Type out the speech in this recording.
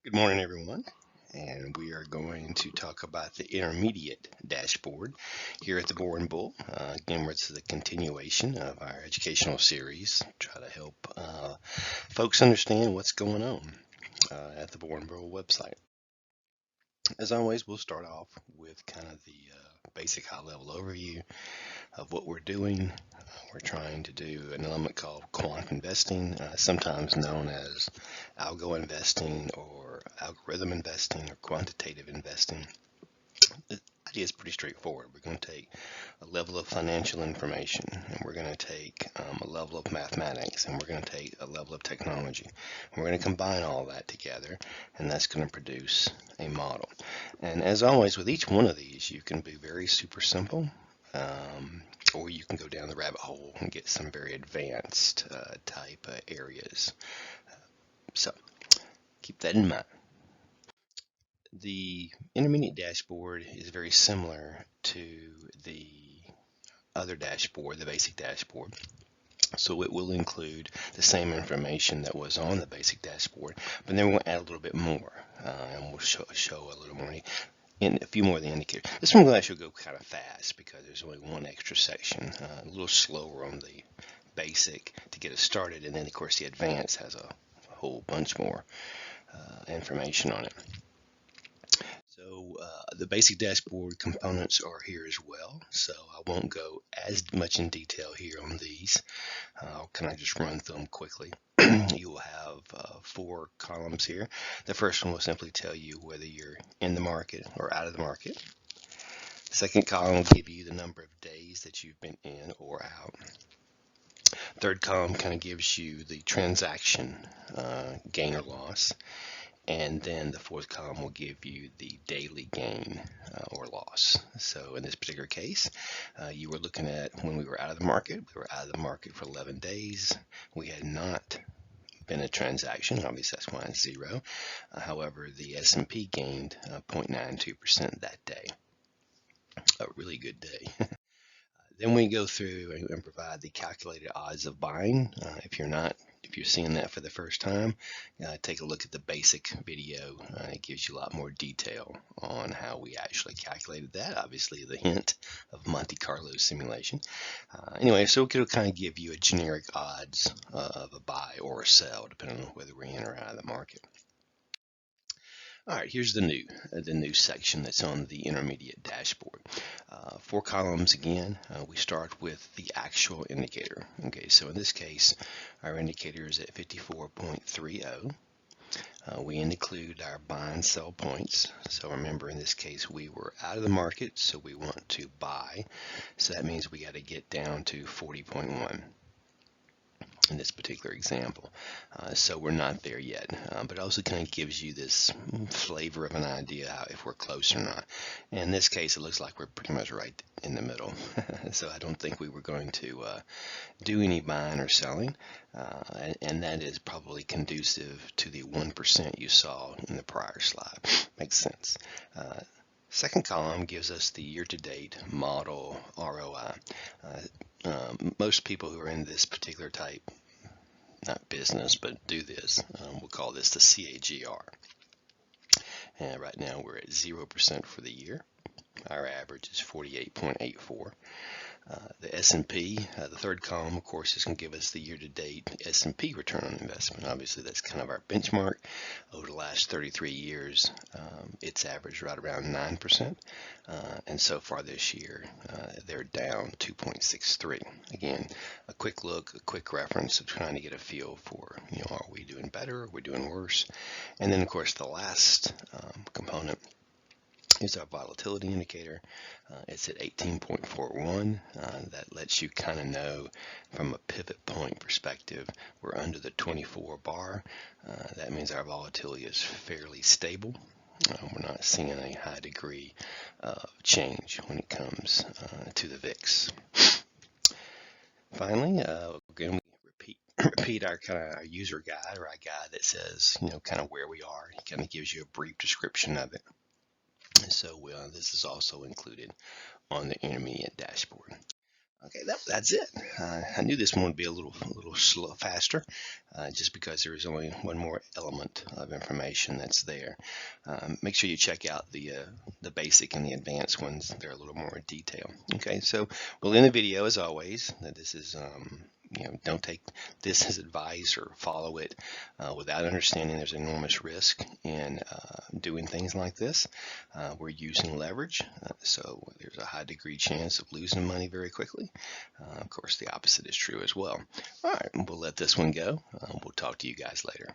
Good morning, everyone. And we are going to talk about the intermediate dashboard here at the Boring Bull. Again, this is a continuation of our educational series, try to help folks understand what's going on at the Boring Bull website. As always, we'll start off with kind of the basic high-level overview of what we're doing. We're trying to do an element called quant investing, sometimes known as algo investing or algorithm investing or quantitative investing. The idea is pretty straightforward. We're going to take a level of financial information, and we're going to take a level of mathematics, and we're going to take a level of technology. And we're going to combine all that together, and that's going to produce a model. And as always, with each one of these, you can be very super simple, or you can go down the rabbit hole and get some very advanced type areas. So keep that in mind. The intermediate dashboard is very similar to the other dashboard, the basic dashboard. So it will include the same information that was on the basic dashboard, but then we'll add a little bit more, and we'll show a little more in a few more of the indicators. This one will actually go kind of fast because there's only one extra section, a little slower on the basic to get us started, and then of course the advanced has a whole bunch more information on it. So the basic dashboard components are here as well, so I won't go as much in detail here on these. I'll kind of just run through them quickly. You will have 4 columns here. The first one will simply tell you whether you're in the market or out of the market. The second column will give you the number of days that you've been in or out. Third column kind of gives you the transaction gain or loss. And then the fourth column will give you the daily gain or loss. So in this particular case, you were looking at when we were out of the market. We were out of the market for 11 days. We had not been a transaction. Obviously, that's why it's 0. However, the S&P gained 0.92% that day. A really good day. Then we go through and provide the calculated odds of buying. If you're seeing that for the first time, take a look at the basic video. It gives you a lot more detail on how we actually calculated that. Obviously, the hint of Monte Carlo simulation. Anyway, so it'll kind of give you a generic odds of a buy or a sell, depending on whether we're in or out of the market. All right, here's the new section that's on the intermediate dashboard. 4 columns again. We start with the actual indicator. Okay, so in this case, our indicator is at 54.30. We include our buy and sell points. So remember, in this case, we were out of the market, so we want to buy. So that means we got to get down to 40.1. in this particular example. So we're not there yet, but it also kind of gives you this flavor of an idea if we're close or not. In this case, it looks like we're pretty much right in the middle. So I don't think we were going to do any buying or selling, and that is probably conducive to the 1% you saw in the prior slide. Makes sense. Second column gives us the year-to-date model ROI. Most people who are in this particular type, not business, but do this, we'll call this the CAGR. And right now we're at 0% for the year. Our average is 48.84. The S&P, the third column, of course, is going to give us the year-to-date S&P return on investment. Obviously, that's kind of our benchmark. Over the last 33 years, it's averaged right around 9%. And so far this year, they're down 2.63. Again, a quick look, a quick reference of trying to get a feel for, are we doing better? Are we doing worse? And then, of course, the last component is our volatility indicator. It's at 18.41. That lets you kind of know from a pivot point perspective, we're under the 24 bar. That means our volatility is fairly stable. We're not seeing a high degree of change when it comes to the VIX. Finally, again, we repeat our kind of our user guide, or our guide that says, kind of where we are. It kind of gives you a brief description of it. So this is also included on the intermediate dashboard. Okay, that's it. I knew this one would be a little slow, faster, just because there is only one more element of information that's there. Make sure you check out the basic and the advanced ones. They're a little more in detail. Okay, so we'll end the video as always. This is don't take this as advice or follow it without understanding there's enormous risk in doing things like this. We're using leverage, so there's a high degree chance of losing money very quickly. Of course, the opposite is true as well. All right, we'll let this one go. We'll talk to you guys later.